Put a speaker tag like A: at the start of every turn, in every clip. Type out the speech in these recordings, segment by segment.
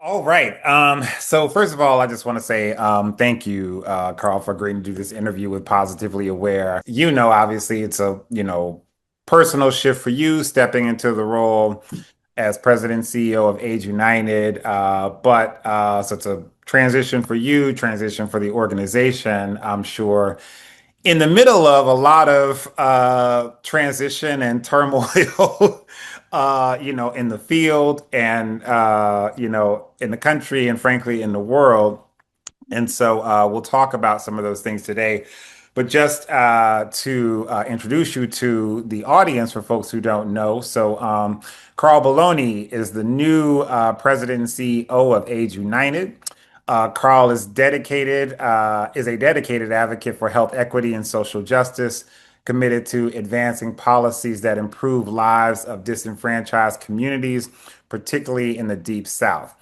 A: All right. So first of all, I just want to say thank you, Carl, for agreeing to do this interview with Positively Aware. Obviously, it's a personal shift for you, stepping into the role as President and CEO of Age United. But so it's a transition for you, transition for the organization. I'm sure in the middle of a lot of transition and turmoil, in the field and in the country and frankly in the world. And so we'll talk about some of those things today. But just to introduce you to the audience for folks who don't know, Carl Baloney is the new president and CEO of Age United. Carl is a dedicated advocate for health equity and social justice, committed to advancing policies that improve lives of disenfranchised communities, particularly in the Deep South.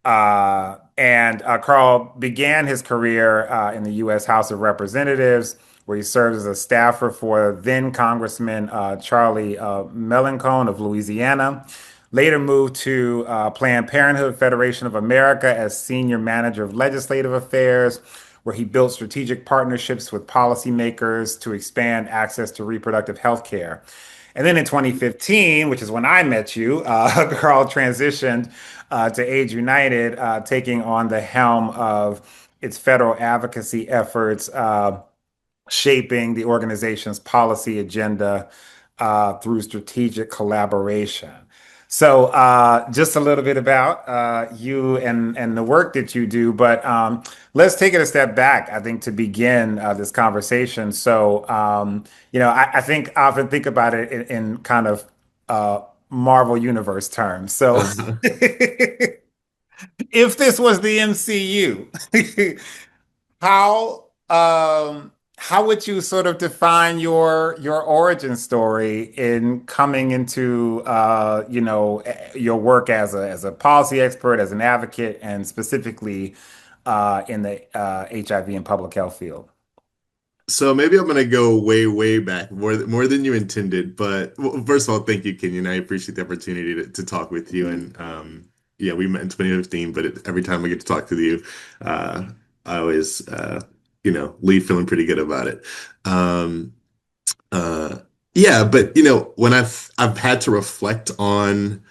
A: And Carl began his career in the U.S. House of Representatives, where he served as a staffer for then Congressman Charlie Melancon of Louisiana. Later moved to Planned Parenthood Federation of America as senior manager of legislative affairs, where he built strategic partnerships with policymakers to expand access to reproductive health care. And then in 2015, which is when I met you, Carl transitioned to Age United, taking on the helm of its federal advocacy efforts, shaping the organization's policy agenda through strategic collaboration. So, just a little bit about you and the work that you do, but let's take it a step back, I think, to begin this conversation. I think I often think about it in kind of Marvel Universe terms. So,
B: Uh-huh.
A: if this was the MCU, how how would you sort of define your origin story in coming into your work as a policy expert, as an advocate, and specifically in the HIV and public health field?
B: So maybe I'm gonna go way, way back, more than you intended. But well, first of all, thank you, Kenyon. I appreciate the opportunity to talk with you. And yeah, we met in 2015, but every time I get to talk to you, I always leave feeling pretty good about it. Um, uh, yeah, but when I've had to reflect on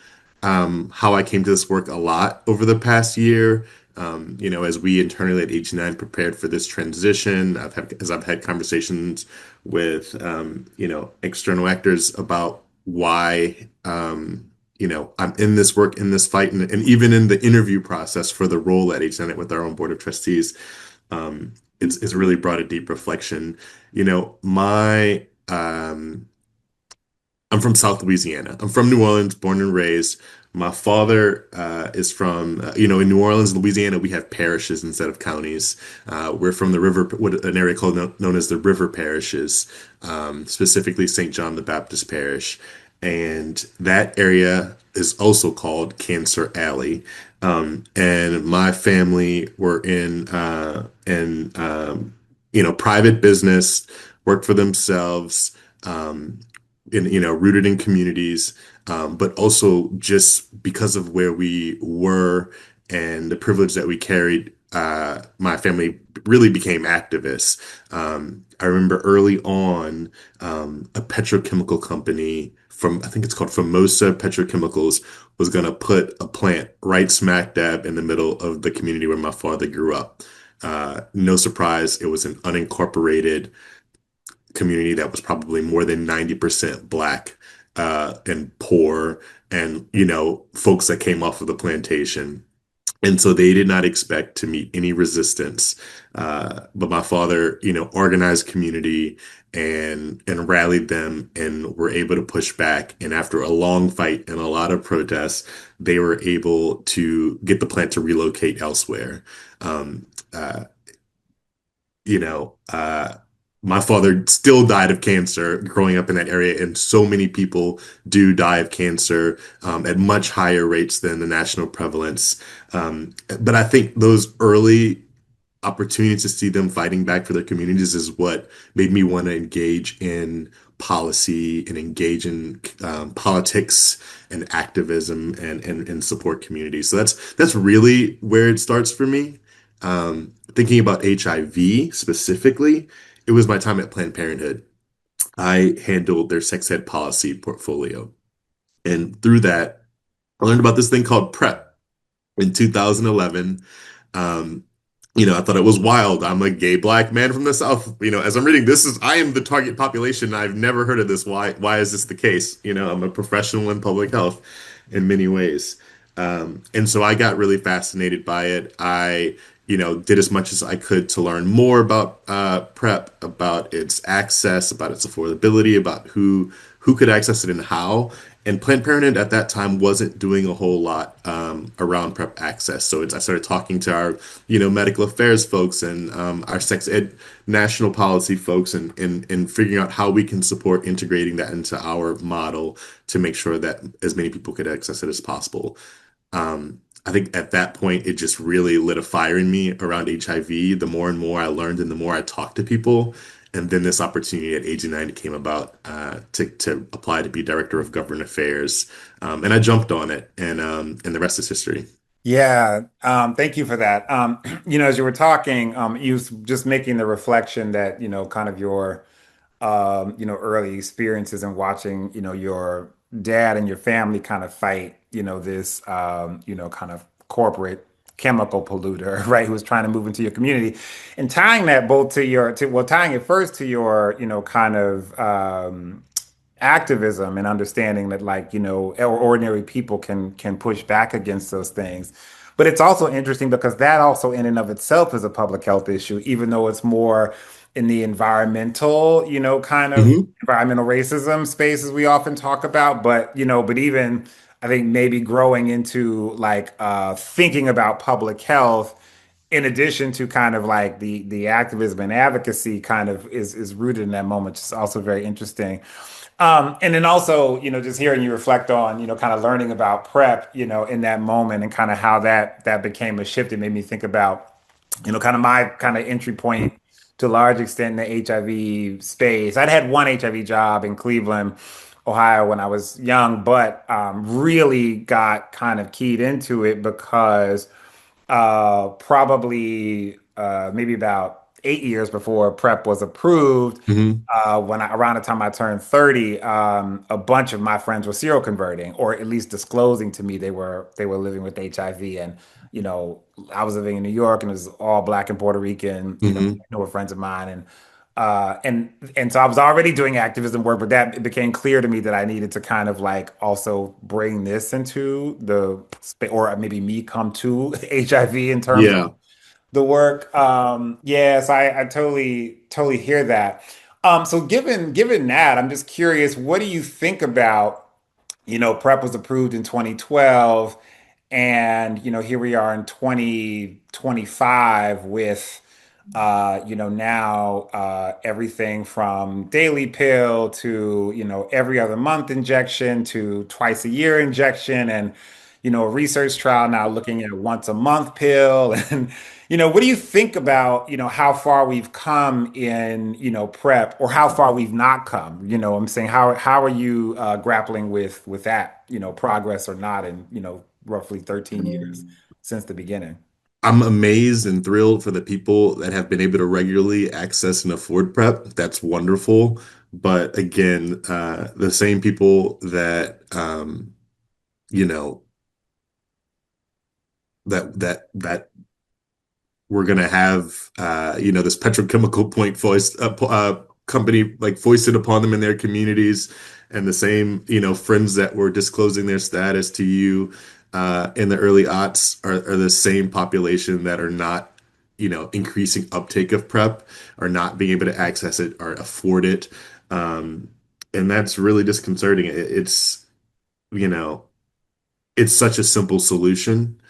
B: how I came to this work a lot over the past year. As we internally at H9 prepared for this transition, I've had conversations with external actors about why I'm in this work, in this fight, and even in the interview process for the role at H9 with our own board of trustees. It's really brought a deep reflection. My I'm from South Louisiana. I'm from New Orleans, born and raised. My father is from, in New Orleans, Louisiana, we have parishes instead of counties. We're from the river, an area called known as the river parishes, specifically St. John the Baptist Parish. And that area is also called Cancer Alley. And my family were in private business, worked for themselves. Rooted in communities, but also just because of where we were and the privilege that we carried, my family really became activists. I remember early on, a petrochemical company from, I think it's called Formosa Petrochemicals, was going to put a plant right smack dab in the middle of the community where my father grew up. No surprise, it was an unincorporated community that was probably more than 90% Black and poor and, folks that came off of the plantation. And so they did not expect to meet any resistance. But my father, organized community and rallied them and were able to push back. And after a long fight and a lot of protests, they were able to get the plant to relocate elsewhere. Um, uh, you know, my father still died of cancer growing up in that area, and so many people do die of cancer at much higher rates than the national prevalence. But I think those early opportunities to see them fighting back for their communities is what made me want to engage in policy and engage in politics and activism and support communities. So that's really where it starts for me. Thinking about HIV specifically, it was my time at Planned Parenthood. I handled their sex ed policy portfolio. And through that, I learned about this thing called PrEP in 2011. Um, I thought it was wild. I'm a gay black man from the South. As I'm reading this I am the target population. I've never heard of this. Why is this the case? I'm a professional in public health in many ways. And so I got really fascinated by it. I, did as much as I could to learn more about PrEP, about its access, about its affordability, about who could access it and how. And Planned Parenthood at that time wasn't doing a whole lot around PrEP access. So I started talking to our, medical affairs folks and our sex ed national policy folks and figuring out how we can support integrating that into our model to make sure that as many people could access it as possible. I think at that point, it just really lit a fire in me around HIV. The more and more I learned and the more I talked to people. And then this opportunity at age 90 came about to apply to be director of government affairs. And I jumped on it, and the rest is history.
A: Yeah, thank you for that. As you were talking, you was just making the reflection that, kind of your, early experiences and watching, your dad and your family kind of fight, this, kind of corporate chemical polluter, right, who was trying to move into your community, and tying that both tying it first to your, kind of, activism and understanding that like ordinary people can push back against those things, but it's also interesting because that also in and of itself is a public health issue, even though it's more in the environmental, kind of
B: Hmm.
A: environmental racism spaces we often talk about, but even I think maybe growing into like thinking about public health in addition to kind of like the activism and advocacy kind of is rooted in that moment, which is also very interesting. And then also, just hearing you reflect on, kind of learning about prep, in that moment and kind of how that became a shift. It made me think about, kind of my kind of entry point to a large extent in the HIV space. I'd had one HIV job in Cleveland, Ohio when I was young, but really got kind of keyed into it because probably maybe about 8 years before PrEP was approved,
B: Hmm.
A: around the time I turned 30, a bunch of my friends were seroconverting, or at least disclosing to me they were living with HIV. And I was living in New York, and it was all Black and Puerto Rican,
B: Hmm.
A: who were friends of mine, and so I was already doing activism work, but that it became clear to me that I needed to kind of like also bring this into the or maybe me come to HIV in terms of
B: Yeah.
A: the work. Yes, I totally hear that. So given that, I'm just curious, what do you think about, PrEP was approved in 2012, and here we are in 2025 with now everything from daily pill to every other month injection to twice a year injection, and a research trial now looking at once a month pill. And what do you think about how far we've come in prep, or how far we've not come? I'm saying, how are you grappling with that, progress or not, in roughly 13 years since the beginning?
B: I'm amazed and thrilled for the people that have been able to regularly access and afford PrEP. That's wonderful. But again, the same people you know, that we're gonna have this petrochemical company like foisted upon them in their communities, and the same friends that were disclosing their status to you in the early aughts are the same population that are not increasing uptake of PrEP, are not being able to access it or afford it, um, and that's really disconcerting. You know it's such a simple solution.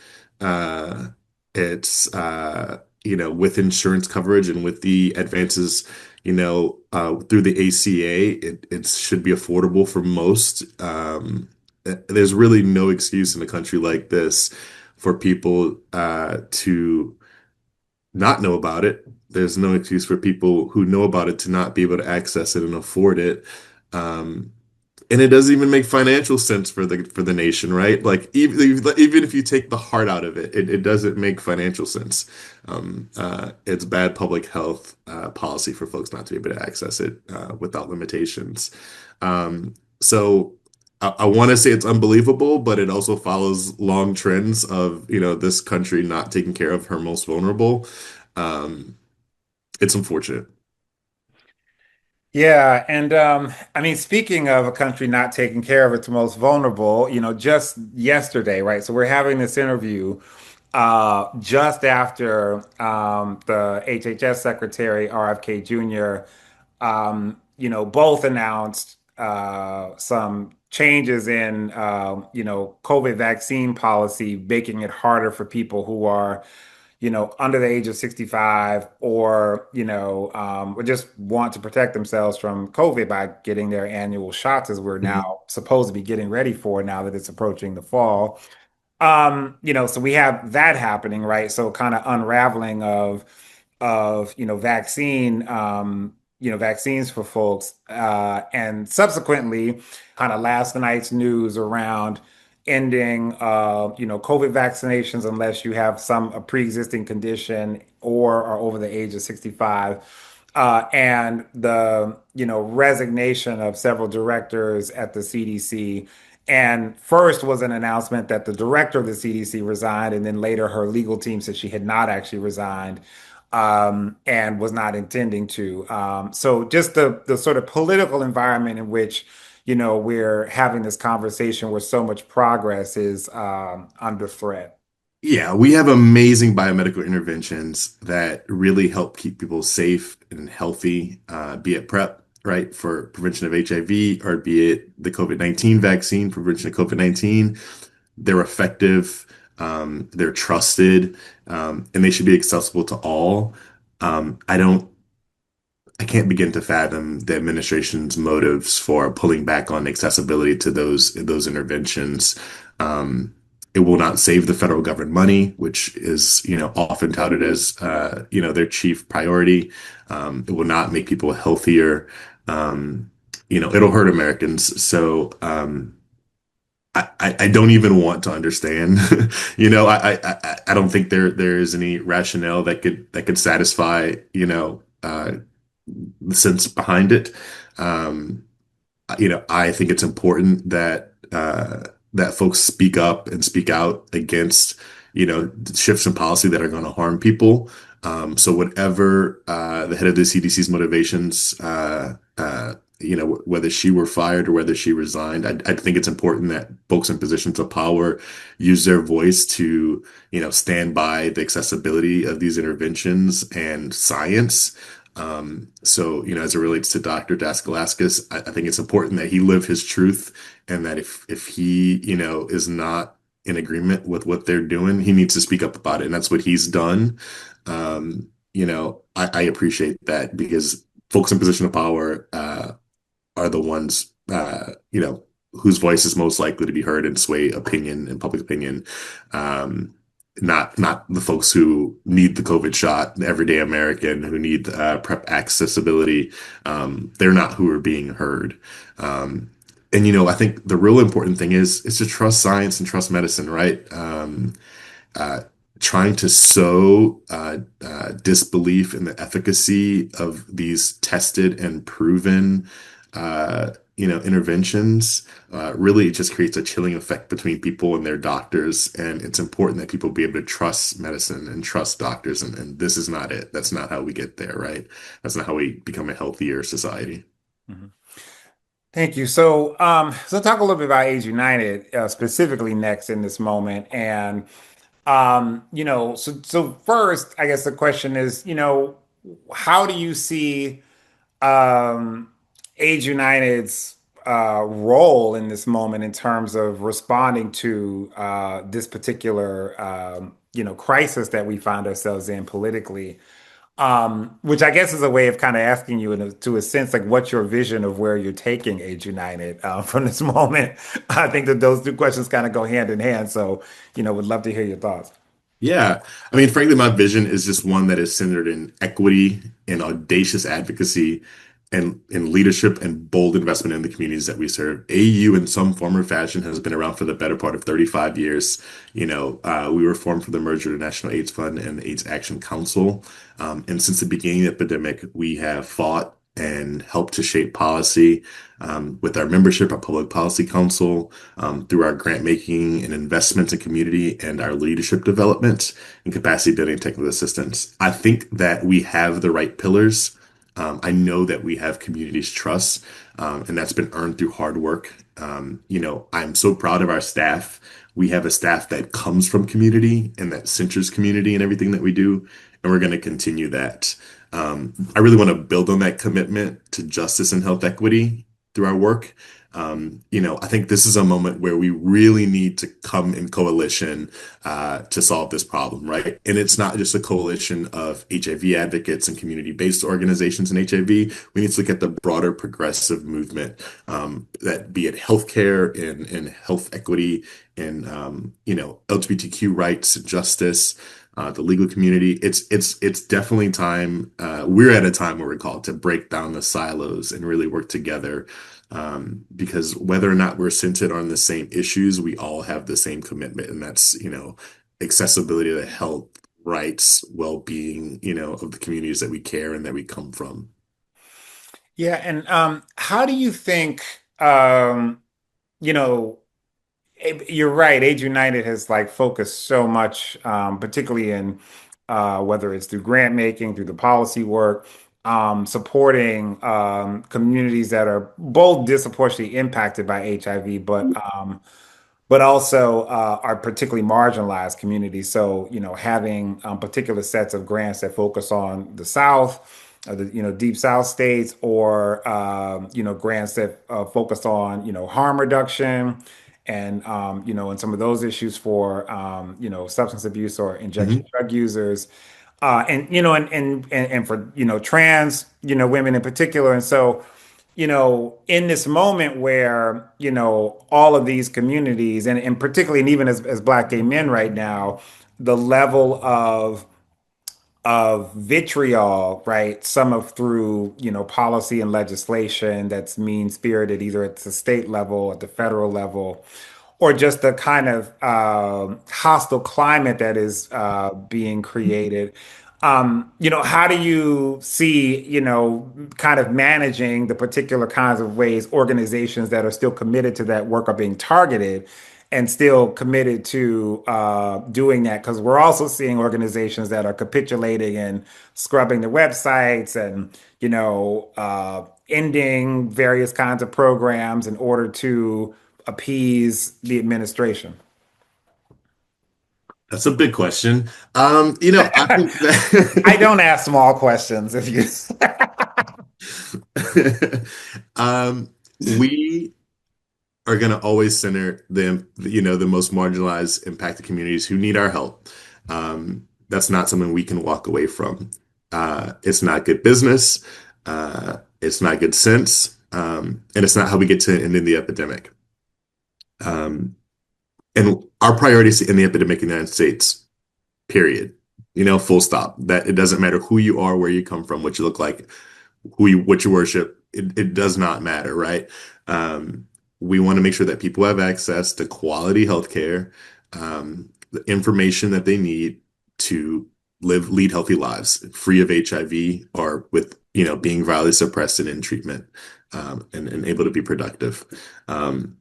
B: Uh, with insurance coverage and with the advances, through the ACA, it should be affordable for most. There's really no excuse in a country like this for people to not know about it. There's no excuse for people who know about it to not be able to access it and afford it. And it doesn't even make financial sense for the nation, right? Like even if you take the heart out of it, it doesn't make financial sense. It's bad public health policy for folks not to be able to access it without limitations. So I want to say it's unbelievable, but it also follows long trends of, this country not taking care of her most vulnerable. Um, it's unfortunate.
A: Yeah, and I mean, speaking of a country not taking care of its most vulnerable, just yesterday, right? So we're having this interview just after the HHS Secretary RFK Jr. Both announced some changes in COVID vaccine policy, making it harder for people who are under the age of 65 or, or just want to protect themselves from COVID by getting their annual shots as we're
B: Mhm.
A: now supposed to be getting ready for now that it's approaching the fall. So we have that happening, right? So kind of unraveling of vaccines for folks. And subsequently, kind of last night's news around ending COVID vaccinations unless you have a pre-existing condition or are over the age of 65. And the resignation of several directors at the CDC. And first was an announcement that the director of the CDC resigned, and then later her legal team said she had not actually resigned and was not intending to. So just the sort of political environment in which we're having this conversation where so much progress is under threat.
B: Yeah, we have amazing biomedical interventions that really help keep people safe and healthy, be it PrEP, right, for prevention of HIV, or be it the COVID-19 vaccine, prevention of COVID-19. They're effective, they're trusted, and they should be accessible to all. I can't begin to fathom the administration's motives for pulling back on accessibility to those interventions. Um, it will not save the federal government money, which is, often touted as, their chief priority. It will not make people healthier. It'll hurt Americans. So, I don't even want to understand. I don't think there is any rationale that could satisfy, the sense behind it. Um, I think it's important that folks speak up and speak out against, shifts in policy that are going to harm people. So whatever the head of the CDC's motivations, whether she were fired or whether she resigned, I think it's important that folks in positions of power use their voice to, stand by the accessibility of these interventions and science. So, as it relates to Dr. Daskalaskis, I think it's important that he live his truth, and that if he, is not in agreement with what they're doing, he needs to speak up about it. And that's what he's done. I appreciate that because folks in position of power, are the ones, whose voice is most likely to be heard and sway opinion and public opinion. Um, not the folks who need the COVID shot, the everyday American who need PrEP accessibility. They're not who are being heard. And I think the real important thing is to trust science and trust medicine, right? Uh, Trying to sow disbelief in the efficacy of these tested and proven, interventions, really just creates a chilling effect between people and their doctors. And it's important that people be able to trust medicine and trust doctors. And this is not it. That's not how we get there, right? That's not how we become a healthier society.
A: Mhm. Thank you. So talk a little bit about Age United specifically next in this moment, and so first, I guess the question is, how do you see um, Age United's role in this moment in terms of responding to this particular, crisis that we find ourselves in politically? Which I guess is a way of kind of asking you to a sense, like, what's your vision of where you're taking Age United from this moment? I think that those two questions kind of go hand in hand. So, would love to hear your thoughts.
B: Yeah. I mean, frankly, my vision is just one that is centered in equity and audacious advocacy and leadership and bold investment in the communities that we serve. AU in some form or fashion has been around for the better part of 35 years. We were formed from the merger of the National AIDS Fund and the AIDS Action Council. And since the beginning of the epidemic, we have fought and helped to shape policy with our membership, our Public Policy Council, through our grant making and investments in community and our leadership development and capacity building and technical assistance. I think that we have the right pillars. I know that we have community's trust, and that's been earned through hard work. I'm so proud of our staff. We have a staff that comes from community and that centers community in everything that we do, and we're going to continue that. I really want to build on that commitment to justice and health equity through our work. I think this is a moment where we really need to come in coalition to solve this problem, right? And it's not just a coalition of HIV advocates and community-based organizations in HIV. We need to look at the broader progressive movement, that be it healthcare and health equity and LGBTQ rights and justice, the legal community. It's definitely time. We're at a time where we're called to break down the silos and really work together. Because whether or not we're centered on the same issues, we all have the same commitment, and that's, accessibility to health, rights, well-being, of the communities that we care and that we come from.
A: Yeah, and how do you think you know, you're right. Age United has like focused so much, particularly in whether it's through grant making, through the policy work, supporting communities that are both disproportionately impacted by HIV, but also are particularly marginalized communities. So, having particular sets of grants that focus on the South, deep South states, or grants that focus on harm reduction, and some of those issues for substance abuse or injection
B: Mhm.
A: drug users, and for trans women in particular. And so in this moment where, all of these communities, and particularly, and even as Black gay men right now, the level of vitriol, right? Some of through, policy and legislation that's mean-spirited, either at the state level, at the federal level, or just the kind of hostile climate that is being created. How do you see, kind of managing the particular kinds of ways organizations that are still committed to that work are being targeted and still committed to doing that? Because we're also seeing organizations that are capitulating and scrubbing the websites and, ending various kinds of programs in order to appease the administration.
B: That's a big question. I think
A: I
B: that
A: don't ask small questions if you.
B: um, we are going to always center the most marginalized, impacted communities who need our help. That's not something we can walk away from. It's not good business. It's not good sense. And it's not how we get to ending the epidemic. Um, and our priorities in the epidemic in the United States, period. Full stop. That it doesn't matter who you are, where you come from, what you look like, what you worship. It does not matter, right? Um, we want to make sure that people have access to quality healthcare, the information that they need to lead healthy lives, free of HIV or with, being violently suppressed and in treatment, and able to be productive. Um,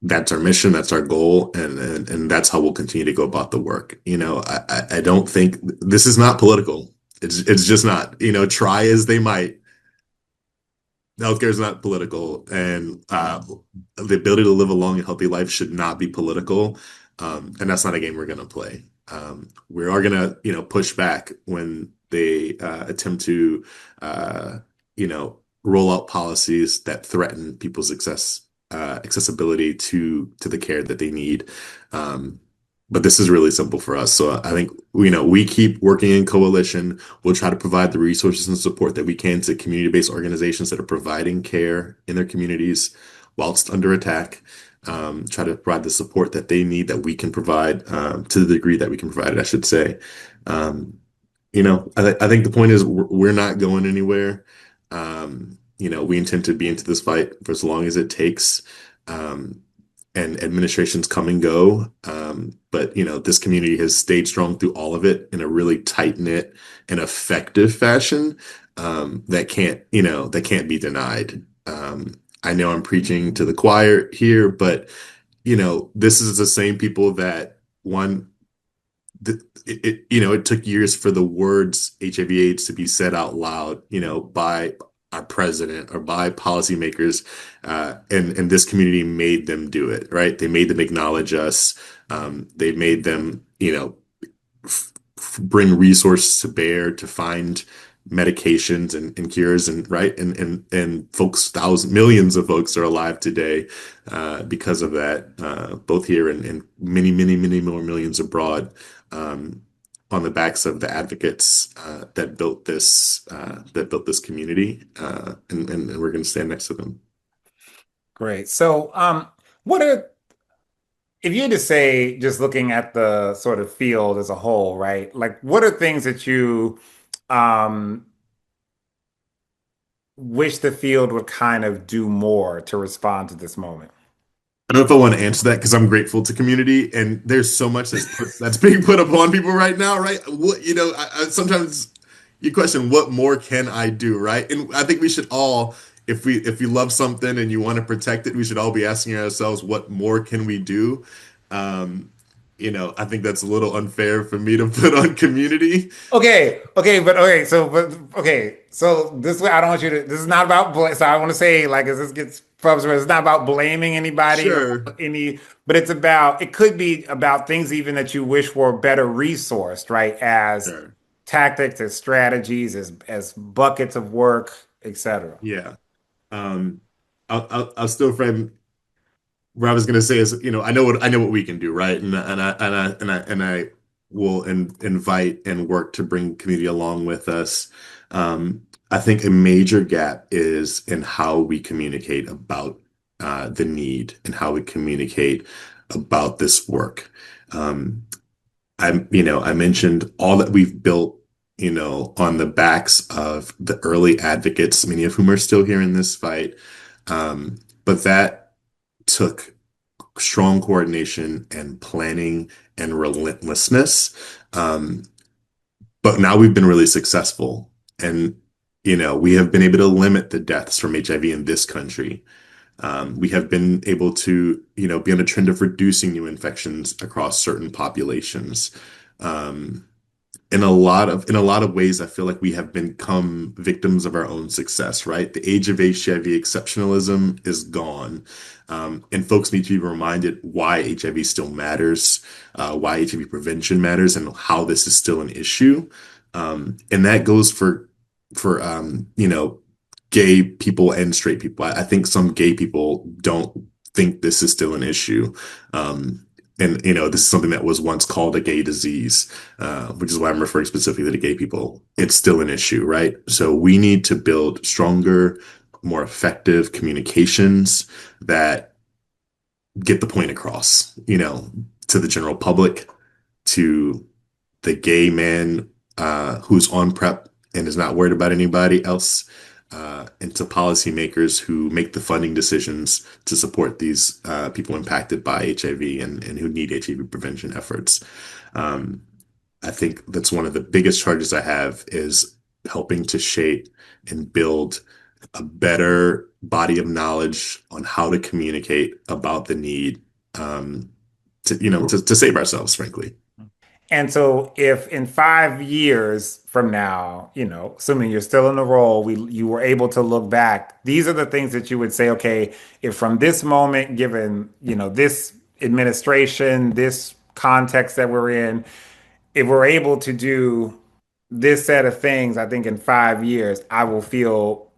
B: that's our mission, that's our goal, and that's how we'll continue to go about the work. I don't think this is not political. It's just not. Try as they might, healthcare is not political, and the ability to live a long and healthy life should not be political. And that's not a game we're going to play. We are going to, push back when they attempt to, roll out policies that threaten people's accessibility to the care that they need. Um, but this is really simple for us. So I think, we keep working in coalition. We'll try to provide the resources and support that we can to community-based organizations that are providing care in their communities whilst under attack. Try to provide the support that they need that we can provide, to the degree that we can provide it, I should say. I think the point is we're not going anywhere. We intend to be into this fight for as long as it takes. Um, and administrations come and go. But this community has stayed strong through all of it in a really tight-knit and effective fashion, that can't be denied. I know I'm preaching to the choir here, but this is the same people that one it took years for the words HIV/AIDS to be said out loud, by our president or by policymakers, and this community made them do it, right? They made them acknowledge us. They made them, bring resources to bear to find medications and cures, and right, and folks, thousands, millions of folks are alive today because of that, both here and many, many, many more millions abroad, um, on the backs of the advocates that built this community, and we're going to stand next to them.
A: Great. So, what are, if you had to say, just looking at the sort of field as a whole, right? Like, what are things that you um, wish the field would kind of do more to respond to this moment?
B: I don't know if I want to answer that because I'm grateful to community, and there's so much that's being put upon people right now, right? What I sometimes you question what more can I do, right? And I think we should all, if you love something and you want to protect it, we should all be asking ourselves what more can we do. Um, I think that's a little unfair for me to put on community.
A: So this way, I don't want you to. This is not about. So I want to say, like, as this gets frustrated, it's not about blaming anybody or
B: Sure,
A: any, but it's about. It could be about things even that you wish were better resourced, right? As
B: sure,
A: tactics, as strategies, as buckets of work, etc.
B: yeah. Um, I'll still frame what I was gonna say is, I know what we can do, right? And I will invite and work to bring community along with us. I think a major gap is in how we communicate about the need and how we communicate about this work. I mentioned all that we've built, on the backs of the early advocates, many of whom are still here in this fight. But that took strong coordination and planning and relentlessness. Um, but now we've been really successful. And, we have been able to limit the deaths from HIV in this country. We have been able to, be on a trend of reducing new infections across certain populations. Um, in a lot of ways, I feel like we have become victims of our own success, right? The age of HIV exceptionalism is gone. And folks need to be reminded why HIV still matters, why HIV prevention matters, and how this is still an issue. And that goes for gay people and straight people. I think some gay people don't think this is still an issue. Um, and this is something that was once called a gay disease, which is why I'm referring specifically to gay people. It's still an issue, right? So we need to build stronger, more effective communications that get the point across, to the general public, to the gay man who's on PrEP and is not worried about anybody else, and to policymakers who make the funding decisions to support these people impacted by HIV and who need HIV prevention efforts. Um, I think that's one of the biggest charges I have is helping to shape and build a better body of knowledge on how to communicate about the need, to save ourselves, frankly.
A: And so, if in 5 years from now, assuming you're still in the role, you were able to look back, these are the things that you would say, okay, if from this moment, given, this administration, this context that we're in, if we're able to do this set of things, I think in 5 years, I will feel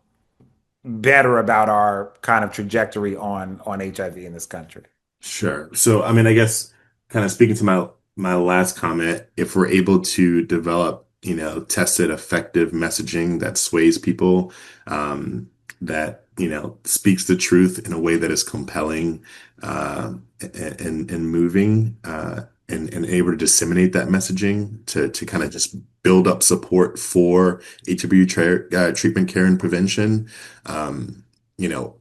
A: better about our kind of trajectory on HIV in this country.
B: Sure. So, I mean, I guess kind of speaking to my last comment, if we're able to develop, tested effective messaging that sways people, that, speaks the truth in a way that is compelling, and moving, and able to disseminate that messaging to kind of just build up support for HIV treatment, care, and prevention, um,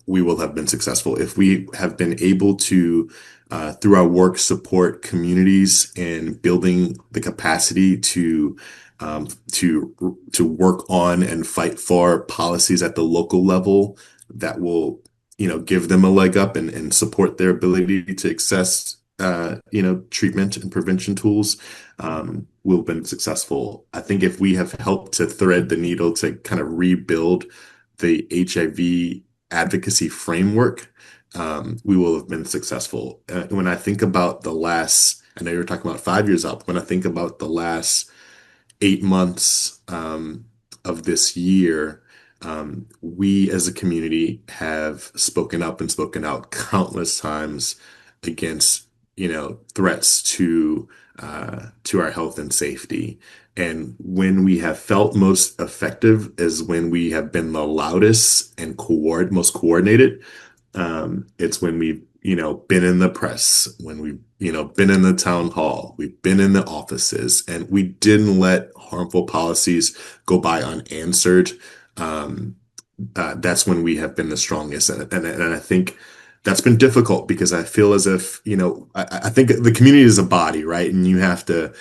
B: we will have been successful. If we have been able to, through our work, support communities in building the capacity um, to work on and fight for policies at the local level that will, give them a leg up and support their ability to access, treatment and prevention tools, we've been successful. I think if we have helped to thread the needle to kind of rebuild the HIV advocacy framework, we will have been successful. When I think about I know you were talking about 5 years out. When I think about the last 8 months of this year, we as a community have spoken up and spoken out countless times against, threats to our health and safety. And when we have felt most effective is when we have been the loudest and most coordinated. It's when we've, been in the press, when we've, been in the town hall, we've been in the offices, and we didn't let harmful policies go by unanswered. Um, that's when we have been the strongest. And I think that's been difficult because I feel as if, I think the community is a body, right? And you have to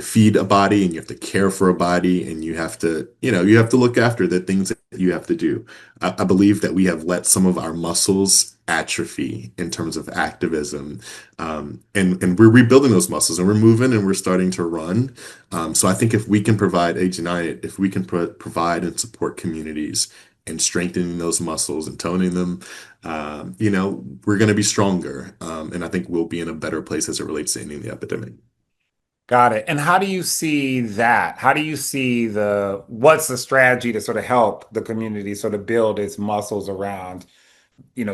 B: feed a body and you have to care for a body and you have to look after the things that you have to do. I believe that we have let some of our muscles atrophy in terms of activism. And we're rebuilding those muscles and we're moving and we're starting to run. So I think if we can provide Age United, if we can provide and support communities and strengthening those muscles and toning them, we're going to be stronger. And I think we'll be in a better place as it relates to ending the epidemic.
A: Got it. And how do you see that? How do you see what's the strategy to sort of help the community sort of build its muscles around,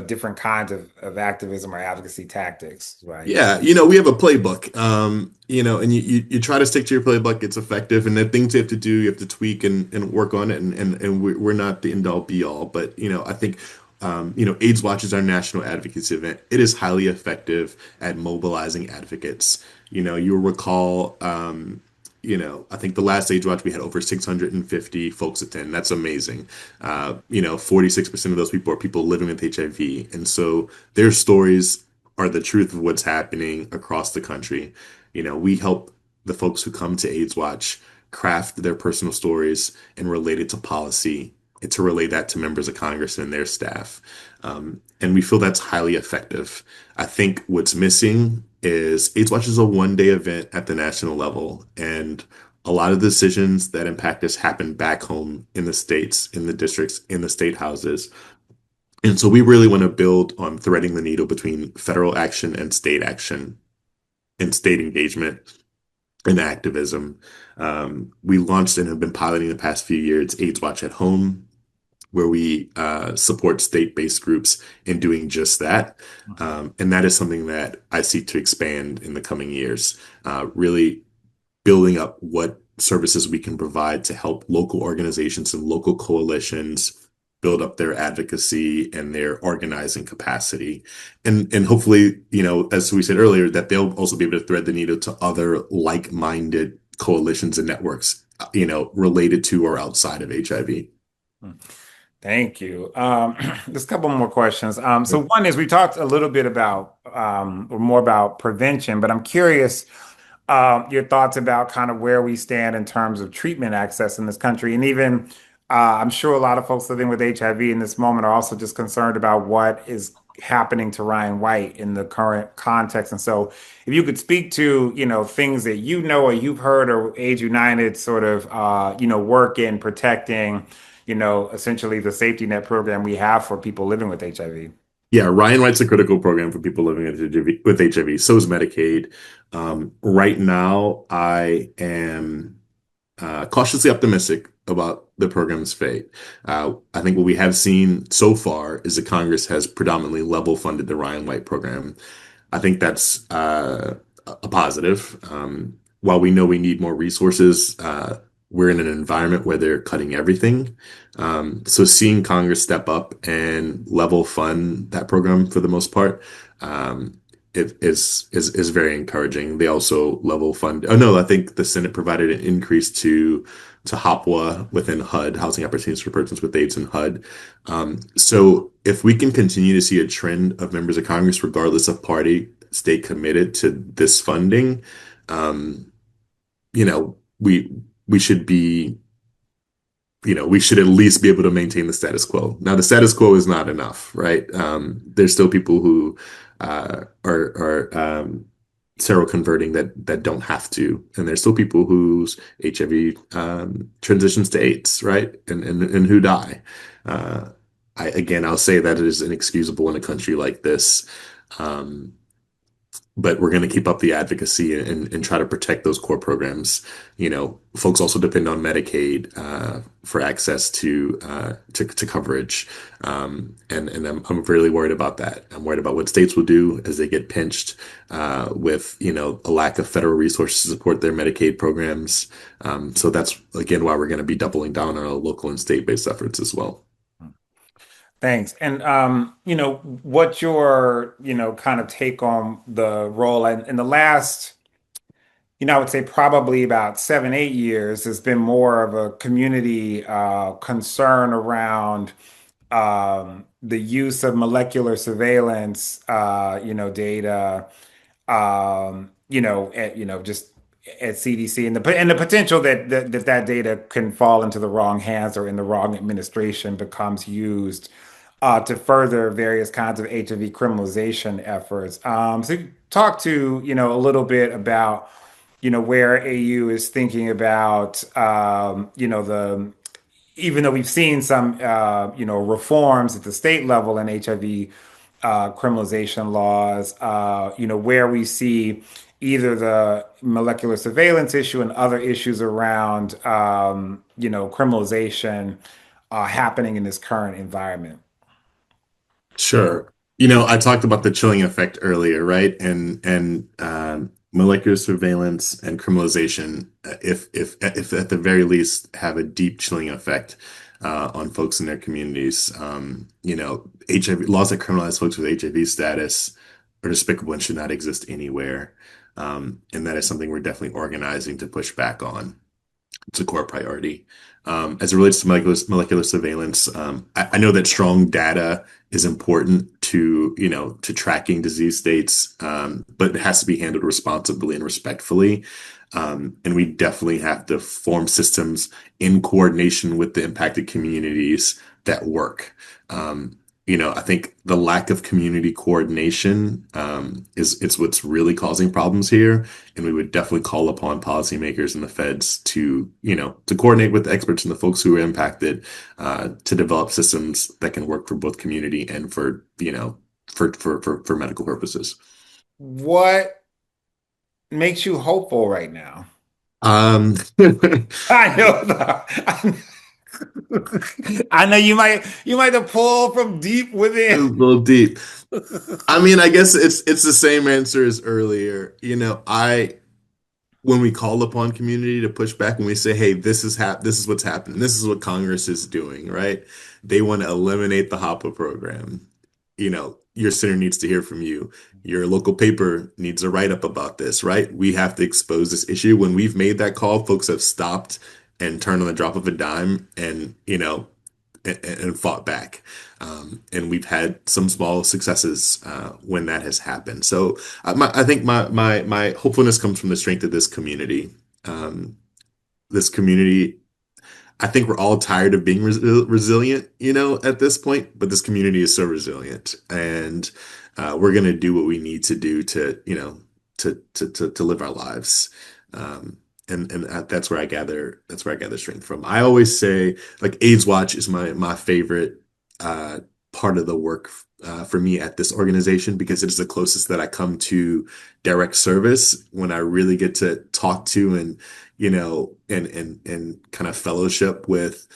A: different kinds of activism or advocacy tactics, right?
B: Yeah, we have a playbook, and you try to stick to your playbook. It's effective, and the things you have to do, you have to tweak and work on it. And we're not the end all be all, but I think, AIDS Watch is our national advocacy event. It is highly effective at mobilizing advocates. You'll recall, I think the last Age Watch we had over 650 folks attend. That's amazing. 46% of those people are people living with HIV, and so their stories are the truth of what's happening across the country. We help the folks who come to AIDS Watch craft their personal stories and relate it to policy and to relay that to members of Congress and their staff. And we feel that's highly effective. I think what's missing is AIDS Watch is a one-day event at the national level, and a lot of the decisions that impact us happen back home in the states, in the districts, in the state houses. And so we really want to build on threading the needle between federal action and state engagement and activism. We launched and have been piloting the past few years AIDS Watch at Home, where we support state-based groups in doing just that. And that is something that I seek to expand in the coming years, really building up what services we can provide to help local organizations and local coalitions build up their advocacy and their organizing capacity. And hopefully, as we said earlier, that they'll also be able to thread the needle to other like-minded coalitions and networks, related to or outside of HIV.
A: Thank you. Just a couple more questions. So one is we talked a little bit about or more about prevention, but I'm curious your thoughts about kind of where we stand in terms of treatment access in this country. And even I'm sure a lot of folks living with HIV in this moment are also just concerned about what is happening to Ryan White in the current context. And so if you could speak to, things that or you've heard or Age United sort of, work in protecting, essentially the safety net program we have for people living with HIV.
B: Yeah, Ryan White's a critical program for people living with HIV. So is Medicaid. Right now, I am cautiously optimistic about the program's fate. I think what we have seen so far is that Congress has predominantly level funded the Ryan White program. I think that's a positive. While we know we need more resources, we're in an environment where they're cutting everything. So seeing Congress step up and level fund that program for the most part, is very encouraging. They also level fund. Oh no, I think the Senate provided an increase to HOPWA within HUD, Housing Opportunities for Persons with AIDS in HUD. So if we can continue to see a trend of members of Congress, regardless of party, stay committed to this funding, um, you know, we should be we should at least be able to maintain the status quo. Now, the status quo is not enough, right? There's still people who are seroconverting that don't have to, and there's still people whose HIV transitions to AIDS, right? And who die. Uh, I'll say that it is inexcusable in a country like this. Um, but we're going to keep up the advocacy and try to protect those core programs. Folks also depend on Medicaid for access to coverage, and I'm really worried about that. I'm worried about what states will do as they get pinched with a lack of federal resources to support their Medicaid programs. So that's again why we're going to be doubling down on our local and state-based efforts as well.
A: Thanks. And what's your, kind of take on the role in the last, I would say probably about 7, 8 years, there's been more of a community concern around the use of molecular surveillance, data, just at CDC and the potential that data can fall into the wrong hands or in the wrong administration becomes used to further various kinds of HIV criminalization efforts. So talk to, a little bit about, where AU is thinking about, the even though we've seen some, reforms at the state level in HIV criminalization laws, where we see either the molecular surveillance issue and other issues around, criminalization happening in this current environment.
B: Sure. I talked about the chilling effect earlier, right? And molecular surveillance and criminalization, if at the very least have a deep chilling effect on folks in their communities. HIV laws that criminalize folks with HIV status are despicable and should not exist anywhere. And that is something we're definitely organizing to push back on. It's a core priority. As it relates to molecular surveillance, I know that strong data is important to tracking disease states, but it has to be handled responsibly and respectfully. And we definitely have to form systems in coordination with the impacted communities that work. I think the lack of community coordination is it's what's really causing problems here, and we would definitely call upon policymakers and the feds to coordinate with the experts and the folks who are impacted to develop systems that can work for both community and for medical purposes.
A: What makes you hopeful right now?
B: A
A: I know I know you might have pulled from deep within.
B: little deep. I mean, I guess it's the same answer as earlier. I when we call upon community to push back and we say, hey, this is what's happening. This is what Congress is doing, right? They want to eliminate the HOPA program. Your center needs to hear from you. Your local paper needs a write-up about this, right? We have to expose this issue. When we've made that call, folks have stopped and turned on the drop of a dime and fought back. And we've had some small successes when that has happened. So I think my hopefulness comes from the strength of this community. This community, I think we're all tired of being resilient, at this point, but this community is so resilient, and we're going to do what we need to do to live our lives. And that's where I gather strength from. I always say like AIDS Watch is my favorite uh, part of the work for me at this organization because it is the closest that I come to direct service when I really get to talk to and kind of fellowship with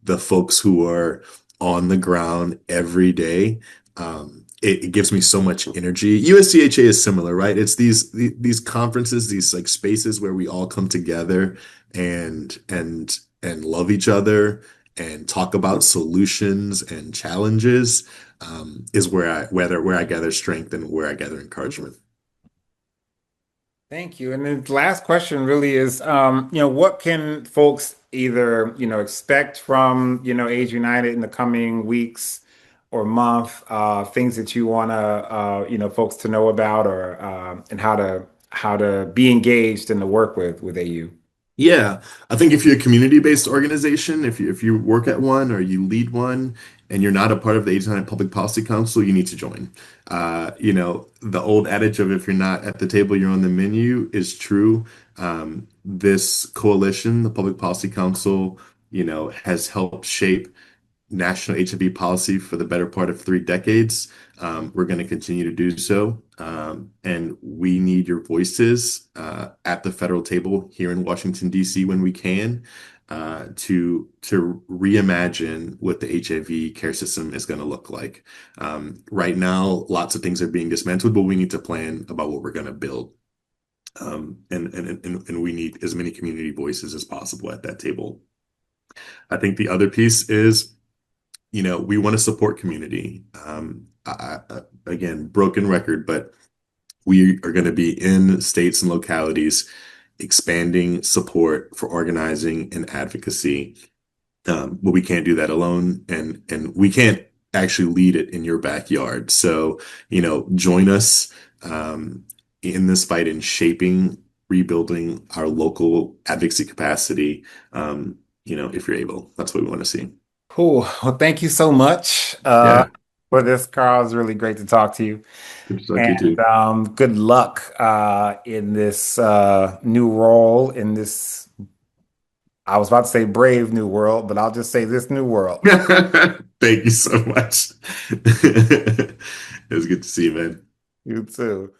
B: the folks who are on the ground every day. It gives me so much energy. USCHA is similar, right? It's these conferences, these like spaces where we all come together and love each other and talk about solutions and challenges, is where I gather strength and where I gather encouragement.
A: Thank you. And then the last question really is, what can folks either, expect from, Age United in the coming weeks or month, things that you want to, folks to know about or and how to be engaged in the work with AU.
B: Yeah, I think if you're a community-based organization, if you work at one or you lead one and you're not a part of the 89 Public Policy Council, you need to join. The old adage of if you're not at the table, you're on the menu is true. This coalition, the Public Policy Council, has helped shape national HIV policy for the better part of 3 decades. We're going to continue to do so. And we need your voices at the federal table here in Washington, D.C. when we can to reimagine what the HIV care system is going to look like. Right now, lots of things are being dismantled, but we need to plan about what we're going to build. And we need as many community voices as possible at that table. I think the other piece is we want to support community. Again, broken record, but we are going to be in states and localities expanding support for organizing and advocacy. But we can't do that alone, and we can't actually lead it in your backyard. So, join us in this fight in shaping, rebuilding our local advocacy capacity. If you're able, that's what we want to see.
A: Cool. Well, thank you so much
B: Yeah,
A: for this, Carl. It's really great to talk to you.
B: good to talk to you
A: And
B: too.
A: good luck in this new role in this, I was about to say brave new world, but I'll just say this new world.
B: Thank you so much. It was good to see you, man.
A: You too.